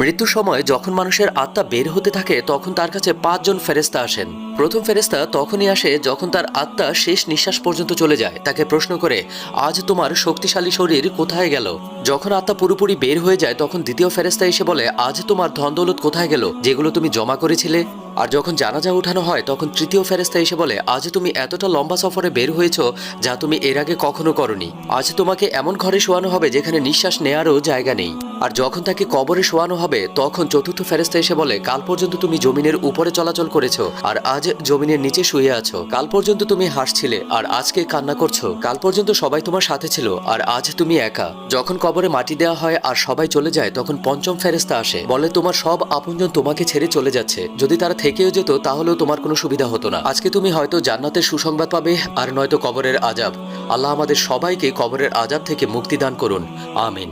মৃত্যুর সময় যখন মানুষের আত্মা বের হতে থাকে তখন তার কাছে 5 জন ফেরেশতা আসেন। প্রথম ফেরেশতা তখনই আসে যখন তার আত্মা শেষ নিঃশ্বাস পর্যন্ত চলে যায়। তাকে প্রশ্ন করে, আজ তোমার শক্তিশালী শরীর কোথায় গেল? যখন আত্মা পুরোপুরি বের হয়ে যায় তখন দ্বিতীয় ফেরেশতা এসে বলে, আজ তোমার ধন দৌলত কোথায় গেল যেগুলো তুমি জমা করেছিলে? আর যখন জানাজা উঠানো হয় তখন তৃতীয় ফেরেশতা এসে বলে, আজ তুমি এতটা লম্বা সফরে বের হয়েছো যা তুমি এর আগে কখনো করনি। আজ তোমাকে এমন ঘরে শোয়ানো হবে যেখানে নিঃশ্বাস নেয়ারও জায়গা নেই। আর যখন তাকে কবরে শোয়ানো হবে তখন চতুর্থ ফেরেশতা এসে বলে, কাল পর্যন্ত তুমি জমিনের উপরে চলাচল করেছো আর আজ জমিনের নিচে শুয়ে আছো। কাল পর্যন্ত তুমি হাসছিলে আর আজকে কান্না করছো। কাল পর্যন্ত সবাই তোমার সাথে ছিল আর আজ তুমি একা। যখন কবরে মাটি দেওয়া হয় আর সবাই চলে যায় তখন পঞ্চম ফেরেশতা আসে, বলে তোমার সব আপনজন তোমাকে ছেড়ে চলে যাচ্ছে। যদি তারা থেকেও যেত তাহলেও তোমার কোনো সুবিধা হতো না। আজকে তুমি হয়তো জান্নাতের সুসংবাদ পাবে আর নয়তো কবরের আযাব। আল্লাহ আমাদের সবাইকে কবরের আযাব থেকে মুক্তি দান করুন। আমিন।